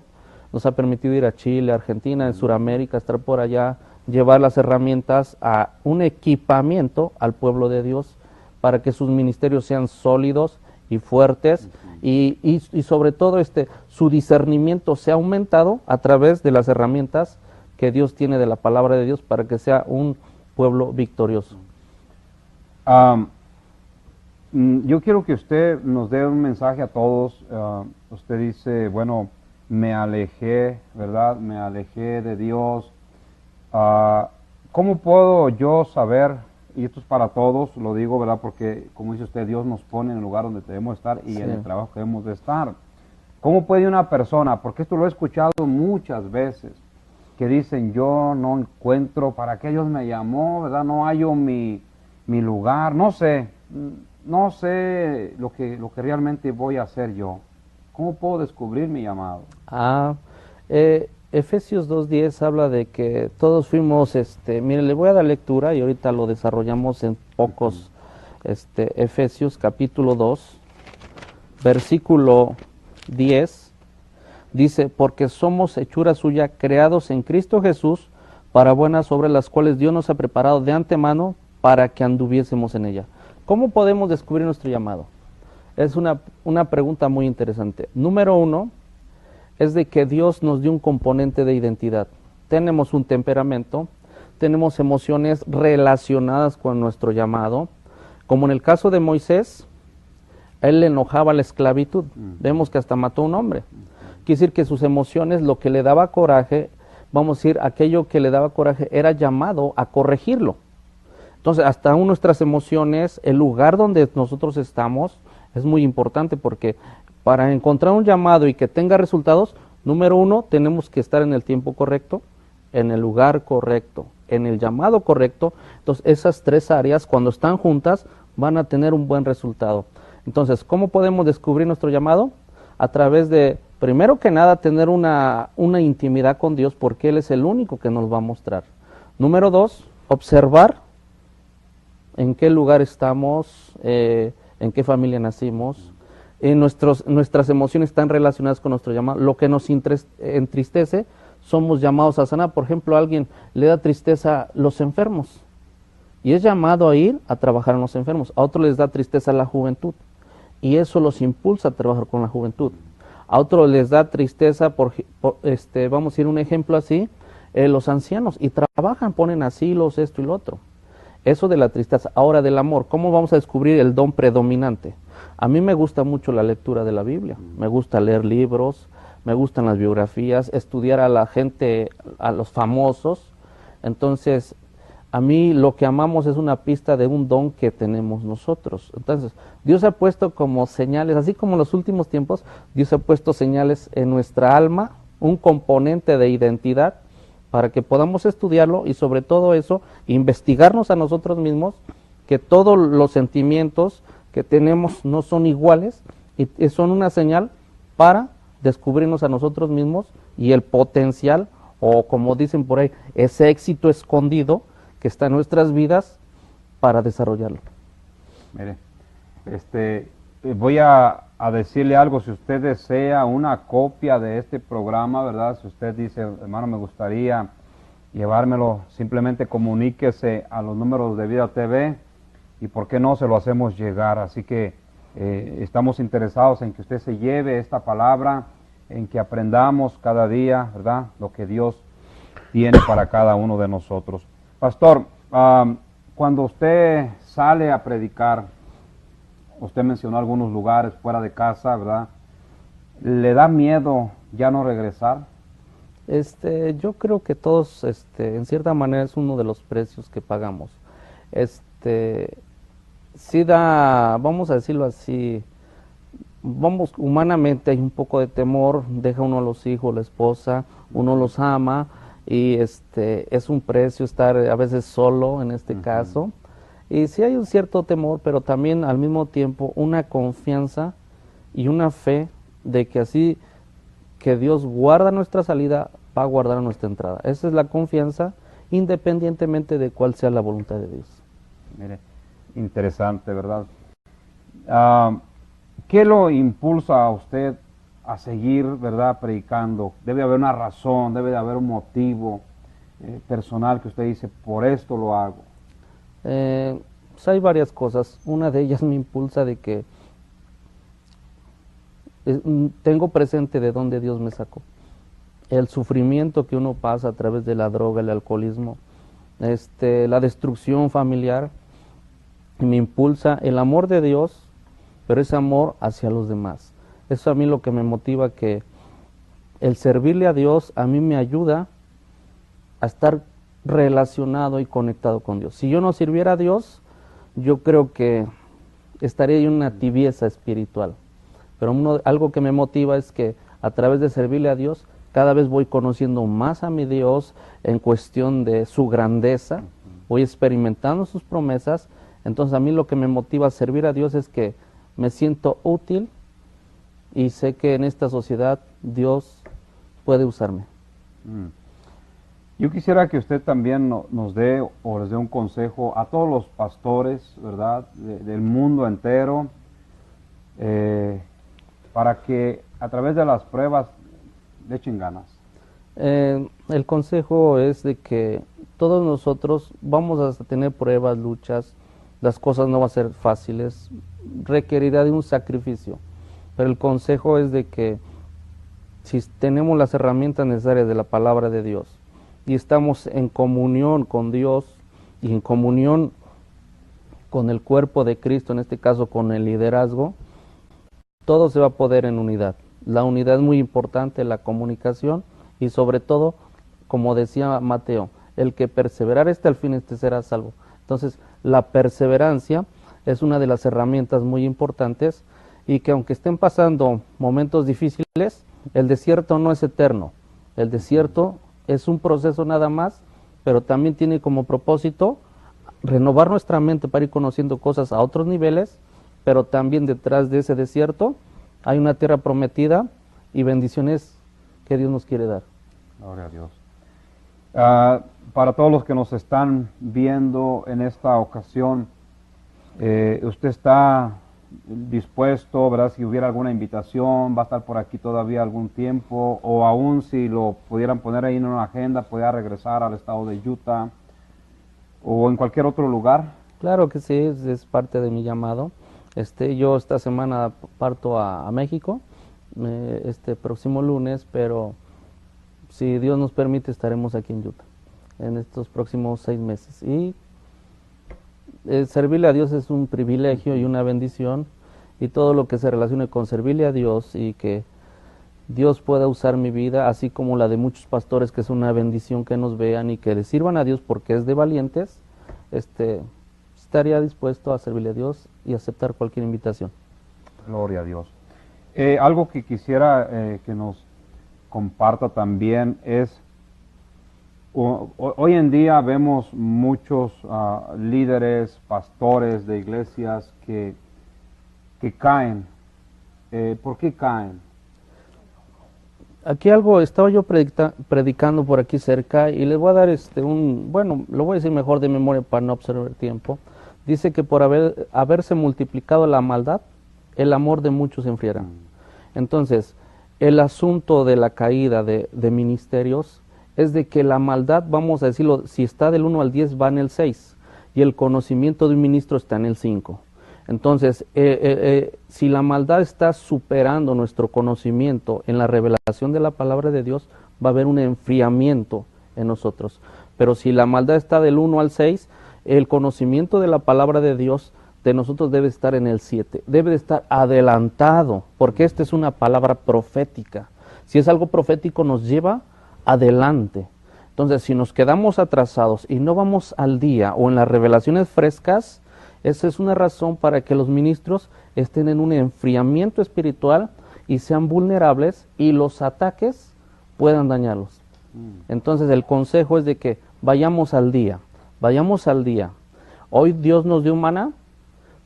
Speaker 2: Nos ha permitido ir a Chile, Argentina, en Sudamérica, estar por allá, llevar las herramientas a un equipamiento al pueblo de Dios para que sus ministerios sean sólidos y fuertes y sobre todo su discernimiento sea aumentado a través de las herramientas que Dios tiene de la palabra de Dios para que sea un pueblo victorioso.
Speaker 1: Yo quiero que usted nos dé un mensaje a todos. Usted dice, bueno, me alejé, ¿verdad? Me alejé de Dios. ¿Cómo puedo yo saber, y esto es para todos, lo digo, ¿verdad? Porque, como dice usted, Dios nos pone en el lugar donde debemos estar y en el trabajo que debemos de estar. ¿Cómo puede una persona, porque esto lo he escuchado muchas veces, que dicen, yo no encuentro, ¿para qué Dios me llamó, verdad? No hallo mi lugar, no sé lo que realmente voy a hacer yo. ¿Cómo puedo descubrir mi llamado?
Speaker 2: Efesios 2:10 habla de que todos fuimos, mire, le voy a dar lectura y ahorita lo desarrollamos en pocos, Efesios capítulo 2, versículo 10, dice, porque somos hechura suya, creados en Cristo Jesús, para buenas obras, las cuales Dios nos ha preparado de antemano para que anduviésemos en ella. ¿Cómo podemos descubrir nuestro llamado? Es una pregunta muy interesante. Número 1 es de que Dios nos dio un componente de identidad. Tenemos un temperamento, tenemos emociones relacionadas con nuestro llamado, como en el caso de Moisés, él le enojaba la esclavitud. Vemos que hasta mató a un hombre. Quiere decir que sus emociones, lo que le daba coraje, vamos a decir, aquello que le daba coraje era llamado a corregirlo. Entonces, hasta aún nuestras emociones, el lugar donde nosotros estamos, es muy importante porque para encontrar un llamado y que tenga resultados, número 1, tenemos que estar en el tiempo correcto, en el lugar correcto, en el llamado correcto. Entonces, esas 3 áreas, cuando están juntas, van a tener un buen resultado. Entonces, ¿cómo podemos descubrir nuestro llamado? A través de, primero que nada, tener una intimidad con Dios, porque Él es el único que nos va a mostrar. Número 2, observar en qué lugar estamos, en qué familia nacimos. Nuestras emociones están relacionadas con nuestro llamado. Lo que nos entristece, somos llamados a sanar. Por ejemplo, a alguien le da tristeza los enfermos y es llamado a ir a trabajar en los enfermos. A otros les da tristeza la juventud y eso los impulsa a trabajar con la juventud. A otros les da tristeza, vamos a ir un ejemplo así, los ancianos, y trabajan, ponen asilos, esto y lo otro. Eso de la tristeza. Ahora, del amor, ¿cómo vamos a descubrir el don predominante? A mí me gusta mucho la lectura de la Biblia, me gusta leer libros, me gustan las biografías, estudiar a la gente, a los famosos. Entonces, a mí lo que amamos es una pista de un don que tenemos nosotros. Entonces, Dios ha puesto como señales, así como en los últimos tiempos, Dios ha puesto señales en nuestra alma, un componente de identidad, para que podamos estudiarlo y sobre todo eso, investigarnos a nosotros mismos, que todos los sentimientos que tenemos no son iguales y son una señal para descubrirnos a nosotros mismos y el potencial, o como dicen por ahí, ese éxito escondido que está en nuestras vidas para desarrollarlo.
Speaker 1: Mire, voy a decirle algo. Si usted desea una copia de este programa, ¿verdad? Si usted dice, hermano, me gustaría llevármelo, simplemente comuníquese a los números de Vida TV y por qué no se lo hacemos llegar. Así que estamos interesados en que usted se lleve esta palabra, en que aprendamos cada día, ¿verdad?, lo que Dios tiene para cada uno de nosotros. Pastor, cuando usted sale a predicar, usted mencionó algunos lugares fuera de casa, ¿verdad? ¿Le da miedo ya no regresar?
Speaker 2: Yo creo que todos, en cierta manera, es uno de los precios que pagamos. Sí da, vamos a decirlo así, vamos, humanamente hay un poco de temor, deja uno a los hijos, la esposa, uno los ama y es un precio estar a veces solo en este caso. Y sí hay un cierto temor, pero también al mismo tiempo una confianza y una fe de que así que Dios guarda nuestra salida, va a guardar nuestra entrada. Esa es la confianza, independientemente de cuál sea la voluntad de Dios.
Speaker 1: Mire, interesante, ¿verdad? ¿Qué lo impulsa a usted a seguir, verdad, predicando? Debe haber una razón, debe de haber un motivo personal que usted dice, por esto lo hago.
Speaker 2: Pues hay varias cosas. Una de ellas me impulsa de que tengo presente de dónde Dios me sacó. El sufrimiento que uno pasa a través de la droga, el alcoholismo, la destrucción familiar, me impulsa el amor de Dios, pero ese amor hacia los demás. Eso a mí lo que me motiva, que el servirle a Dios a mí me ayuda a estar relacionado y conectado con Dios. Si yo no sirviera a Dios, yo creo que estaría en una tibieza espiritual. Pero algo que me motiva es que a través de servirle a Dios, cada vez voy conociendo más a mi Dios en cuestión de su grandeza, voy experimentando sus promesas. Entonces a mí lo que me motiva a servir a Dios es que me siento útil y sé que en esta sociedad Dios puede usarme.
Speaker 1: Yo quisiera que usted también nos dé o les dé un consejo a todos los pastores, ¿verdad?, del mundo entero, para que a través de las pruebas le echen ganas.
Speaker 2: El consejo es de que todos nosotros vamos a tener pruebas, luchas, las cosas no van a ser fáciles, requerirá de un sacrificio, pero el consejo es de que si tenemos las herramientas necesarias de la palabra de Dios y estamos en comunión con Dios y en comunión con el cuerpo de Cristo, en este caso con el liderazgo, todo se va a poder en unidad. La unidad es muy importante, la comunicación y sobre todo, como decía Mateo, el que perseverar hasta el fin, será salvo. Entonces, la perseverancia es una de las herramientas muy importantes y que aunque estén pasando momentos difíciles, el desierto no es eterno. El desierto es un proceso nada más, pero también tiene como propósito renovar nuestra mente para ir conociendo cosas a otros niveles, pero también detrás de ese desierto hay una tierra prometida y bendiciones que Dios nos quiere dar.
Speaker 1: Gloria a Dios. Para todos los que nos están viendo en esta ocasión, usted está dispuesto, ¿verdad? Si hubiera alguna invitación, va a estar por aquí todavía algún tiempo, o aún si lo pudieran poner ahí en una agenda, podría regresar al estado de Utah o en cualquier otro lugar.
Speaker 2: Claro que sí, es parte de mi llamado. Yo esta semana parto a México, este próximo lunes, pero si Dios nos permite estaremos aquí en Utah en estos próximos 6 meses. Y servirle a Dios es un privilegio y una bendición, y todo lo que se relacione con servirle a Dios y que Dios pueda usar mi vida, así como la de muchos pastores, que es una bendición que nos vean y que le sirvan a Dios porque es de valientes, estaría dispuesto a servirle a Dios y aceptar cualquier invitación.
Speaker 1: Gloria a Dios. Algo que quisiera que nos comparta también es, hoy en día vemos muchos líderes, pastores de iglesias que caen. ¿Por qué caen?
Speaker 2: Aquí estaba yo predicando por aquí cerca y les voy a dar lo voy a decir mejor de memoria para no observar el tiempo. Dice que por haberse multiplicado la maldad, el amor de muchos se enfriará. Entonces, el asunto de la caída de ministerios es de que la maldad, vamos a decirlo, si está del 1 al 10 va en el 6 y el conocimiento de un ministro está en el 5. Entonces, si la maldad está superando nuestro conocimiento en la revelación de la palabra de Dios, va a haber un enfriamiento en nosotros. Pero si la maldad está del 1 al 6, el conocimiento de la palabra de Dios de nosotros debe estar en el 7, debe de estar adelantado, porque esta es una palabra profética. Si es algo profético, nos lleva adelante. Entonces, si nos quedamos atrasados y no vamos al día o en las revelaciones frescas, esa es una razón para que los ministros estén en un enfriamiento espiritual y sean vulnerables y los ataques puedan dañarlos. Entonces el consejo es de que vayamos al día. Hoy Dios nos dio un maná,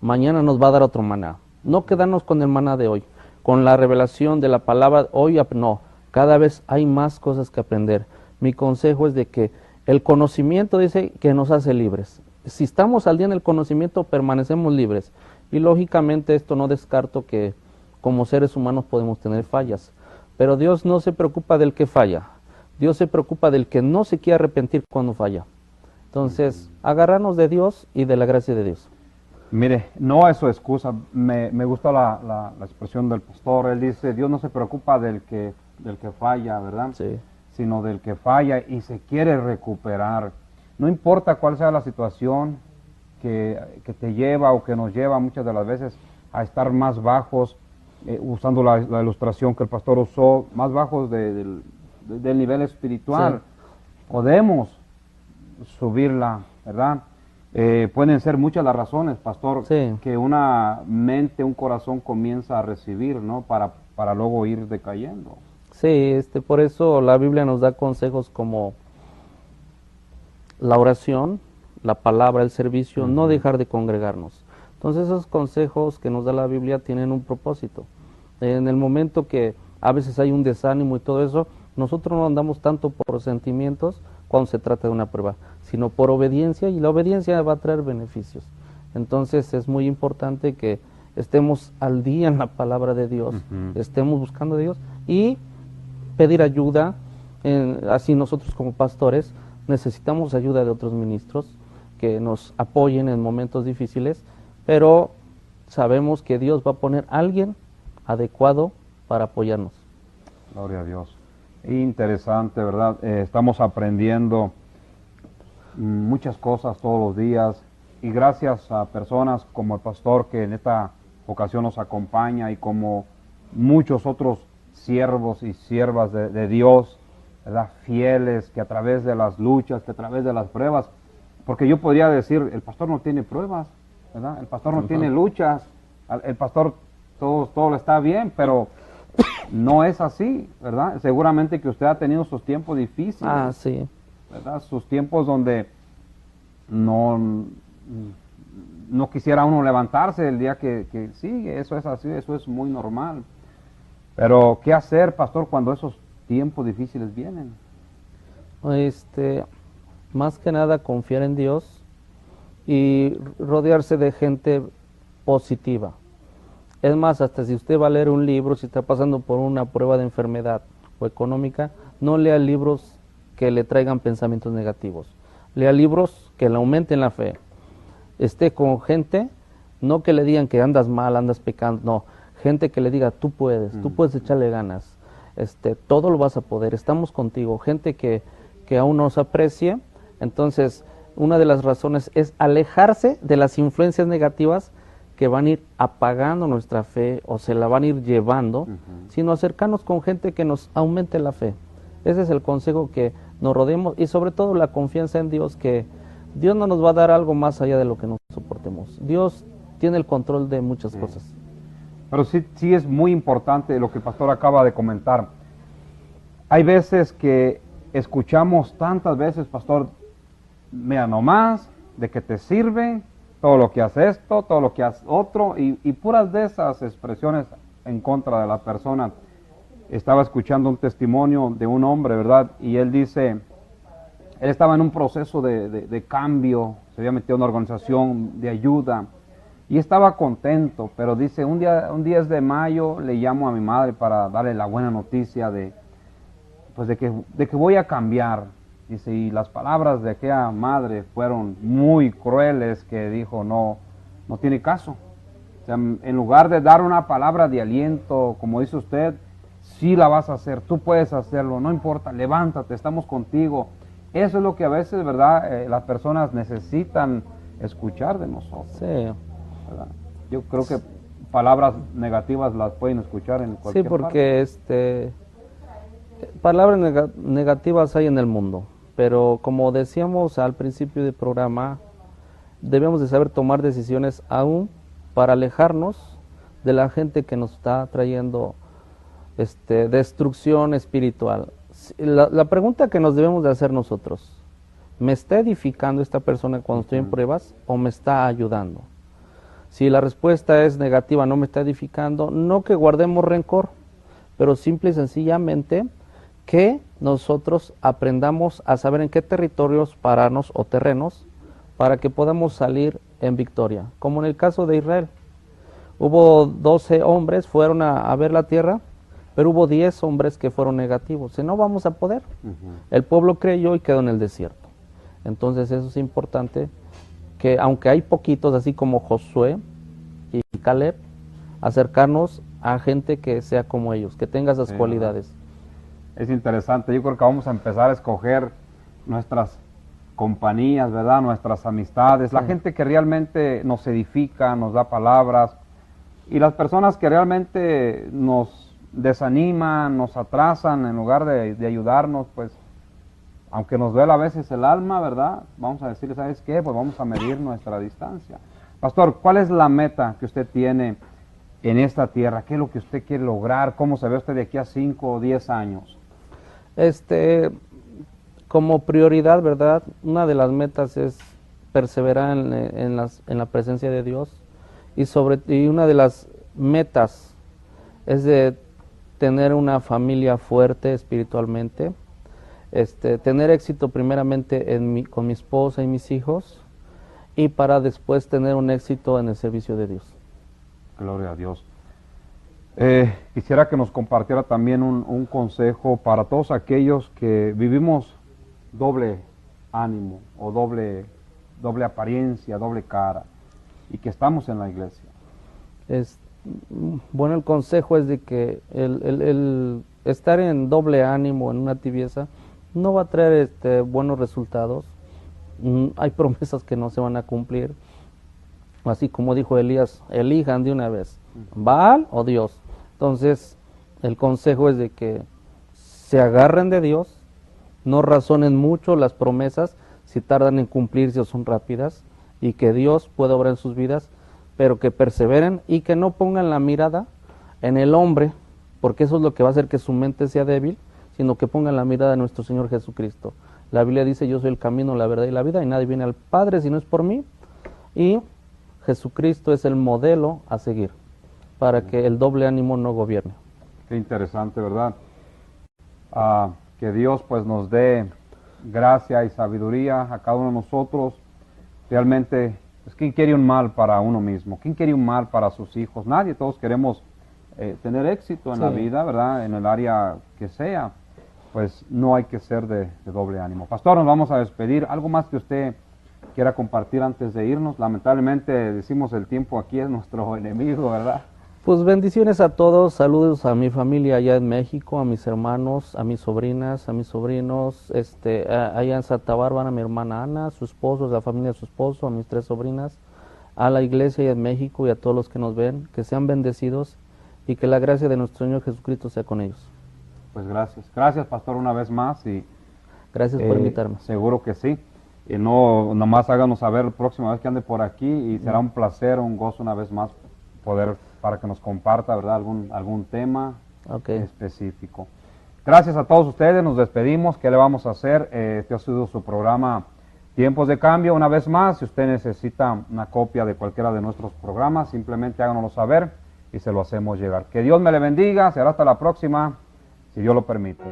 Speaker 2: mañana nos va a dar otro maná. No quedarnos con el maná de hoy, con la revelación de la palabra hoy, no. Cada vez hay más cosas que aprender. Mi consejo es de que el conocimiento dice que nos hace libres. Si estamos al día en el conocimiento, permanecemos libres. Y lógicamente esto no descarto que como seres humanos podemos tener fallas. Pero Dios no se preocupa del que falla. Dios se preocupa del que no se quiere arrepentir cuando falla. Entonces, agarrarnos de Dios y de la gracia de Dios.
Speaker 1: Mire, no es su excusa. Me gusta la expresión del pastor. Él dice, Dios no se preocupa del que falla, ¿verdad?
Speaker 2: Sí.
Speaker 1: Sino del que falla y se quiere recuperar. No importa cuál sea la situación que te lleva o que nos lleva muchas de las veces a estar más bajos, usando la ilustración que el pastor usó, más bajos del nivel espiritual. Sí. Podemos subirla, ¿verdad? Pueden ser muchas las razones, pastor,
Speaker 2: sí,
Speaker 1: que una mente, un corazón comienza a recibir, ¿no? Para luego ir decayendo.
Speaker 2: Sí, por eso la Biblia nos da consejos como la oración, la palabra, el servicio, no dejar de congregarnos. Entonces esos consejos que nos da la Biblia tienen un propósito. En el momento que a veces hay un desánimo y todo eso, nosotros no andamos tanto por sentimientos cuando se trata de una prueba, sino por obediencia, y la obediencia va a traer beneficios. Entonces es muy importante que estemos al día en la palabra de Dios, estemos buscando a Dios y pedir ayuda. Así nosotros como pastores necesitamos ayuda de otros ministros que nos apoyen en momentos difíciles, pero sabemos que Dios va a poner a alguien adecuado para apoyarnos.
Speaker 1: Gloria a Dios. Interesante, ¿verdad? Estamos aprendiendo muchas cosas todos los días, y gracias a personas como el pastor que en esta ocasión nos acompaña, y como muchos otros siervos y siervas de Dios, ¿verdad? Fieles, que a través de las luchas, que a través de las pruebas, porque yo podría decir, el pastor no tiene pruebas, ¿verdad? El pastor no tiene luchas, el pastor todo le está bien, pero no es así, ¿verdad? Seguramente que usted ha tenido sus tiempos difíciles,
Speaker 2: sí,
Speaker 1: ¿verdad? Sus tiempos donde no quisiera uno levantarse el día que sigue. Eso es así, eso es muy normal. Pero, ¿qué hacer, pastor, cuando esos tiempos difíciles vienen?
Speaker 2: Más que nada confiar en Dios y rodearse de gente positiva. Es más, hasta si usted va a leer un libro, si está pasando por una prueba de enfermedad o económica, no lea libros que le traigan pensamientos negativos. Lea libros que le aumenten la fe. Esté con gente, no que le digan que andas mal, andas pecando, no. Gente que le diga, tú puedes echarle ganas, todo lo vas a poder, estamos contigo. Gente que aún nos aprecie. Entonces, una de las razones es alejarse de las influencias negativas que van a ir apagando nuestra fe o se la van a ir llevando, sino acercarnos con gente que nos aumente la fe. Ese es el consejo, que nos rodeemos, y sobre todo la confianza en Dios, que Dios no nos va a dar algo más allá de lo que nos soportemos. Dios tiene el control de muchas cosas.
Speaker 1: Pero sí es muy importante lo que el pastor acaba de comentar. Hay veces que escuchamos tantas veces, pastor, mira nomás, de que te sirve todo lo que hace esto, todo lo que hace otro, y puras de esas expresiones en contra de la persona. Estaba escuchando un testimonio de un hombre, ¿verdad? Y él dice, él estaba en un proceso de cambio, se había metido en una organización de ayuda, y estaba contento, pero dice, un día de mayo le llamo a mi madre para darle la buena noticia de que voy a cambiar. Dice, y las palabras de aquella madre fueron muy crueles, que dijo, no tiene caso. O sea, en lugar de dar una palabra de aliento, como dice usted, sí la vas a hacer, tú puedes hacerlo, no importa, levántate, estamos contigo. Eso es lo que a veces, ¿verdad? Las personas necesitan escuchar de nosotros.
Speaker 2: Sí.
Speaker 1: ¿Verdad? Yo creo que palabras negativas las pueden escuchar en cualquier parte.
Speaker 2: Sí, porque palabras negativas hay en el mundo, pero como decíamos al principio del programa, debemos de saber tomar decisiones aún para alejarnos de la gente que nos está trayendo destrucción espiritual. La pregunta que nos debemos de hacer nosotros: ¿me está edificando esta persona cuando estoy en pruebas o me está ayudando? Si la respuesta es negativa, no me está edificando, no que guardemos rencor, pero simple y sencillamente que nosotros aprendamos a saber en qué territorios pararnos o terrenos para que podamos salir en victoria. Como en el caso de Israel, hubo 12 hombres, fueron a ver la tierra, pero hubo 10 hombres que fueron negativos. Si no vamos a poder, el pueblo creyó y quedó en el desierto. Entonces eso es importante, que aunque hay poquitos, así como Josué y Caleb, acercarnos a gente que sea como ellos, que tenga esas cualidades.
Speaker 1: Es interesante, yo creo que vamos a empezar a escoger nuestras compañías, ¿verdad? Nuestras amistades, la gente que realmente nos edifica, nos da palabras, y las personas que realmente nos desaniman, nos atrasan en lugar de ayudarnos, pues aunque nos duela a veces el alma, ¿verdad? Vamos a decirle, ¿sabes qué? Pues vamos a medir nuestra distancia. Pastor, ¿cuál es la meta que usted tiene en esta tierra? ¿Qué es lo que usted quiere lograr? ¿Cómo se ve usted de aquí a 5 o 10 años?
Speaker 2: Como prioridad, ¿verdad? Una de las metas es perseverar en la presencia de Dios, y una de las metas es de tener una familia fuerte espiritualmente, tener éxito primeramente con mi esposa y mis hijos, y para después tener un éxito en el servicio de Dios.
Speaker 1: Gloria a Dios. Quisiera que nos compartiera también un consejo para todos aquellos que vivimos doble ánimo o doble apariencia, doble cara, y que estamos en la iglesia.
Speaker 2: Bueno, el consejo es de que el estar en doble ánimo, en una tibieza, no va a traer buenos resultados. Hay promesas que no se van a cumplir. Así como dijo Elías, elijan de una vez, Baal o Dios. Entonces, el consejo es de que se agarren de Dios, no razonen mucho las promesas, si tardan en cumplirse o son rápidas, y que Dios pueda obrar en sus vidas, pero que perseveren y que no pongan la mirada en el hombre, porque eso es lo que va a hacer que su mente sea débil, sino que pongan la mirada en nuestro Señor Jesucristo. La Biblia dice, yo soy el camino, la verdad y la vida, y nadie viene al Padre si no es por mí, y Jesucristo es el modelo a seguir, para que el doble ánimo no gobierne.
Speaker 1: Qué interesante, ¿verdad? Que Dios pues nos dé gracia y sabiduría a cada uno de nosotros. Realmente, pues, ¿quién quiere un mal para uno mismo? ¿Quién quiere un mal para sus hijos? Nadie, todos queremos tener éxito en la vida, ¿verdad? En el área que sea. Pues no hay que ser de doble ánimo. Pastor, nos vamos a despedir. ¿Algo más que usted quiera compartir antes de irnos? Lamentablemente, decimos, el tiempo aquí es nuestro enemigo, ¿verdad?
Speaker 2: Pues bendiciones a todos, saludos a mi familia allá en México, a mis hermanos, a mis sobrinas, a mis sobrinos, allá en Santa Bárbara, a mi hermana Ana, a su esposo, a la familia de su esposo, a mis 3 sobrinas, a la iglesia allá en México y a todos los que nos ven, que sean bendecidos y que la gracia de nuestro Señor Jesucristo sea con ellos.
Speaker 1: Pues gracias. Gracias, pastor, una vez más. Y
Speaker 2: gracias por invitarme.
Speaker 1: Seguro que sí. Y no, nomás háganos saber la próxima vez que ande por aquí, y será un placer, un gozo una vez más poder, para que nos comparta, ¿verdad?, algún tema específico. Gracias a todos ustedes, nos despedimos. ¿Qué le vamos a hacer? Este ha sido su programa Tiempos de Cambio. Una vez más, si usted necesita una copia de cualquiera de nuestros programas, simplemente háganoslo saber y se lo hacemos llegar. Que Dios me le bendiga. Será hasta la próxima, si Dios lo permite.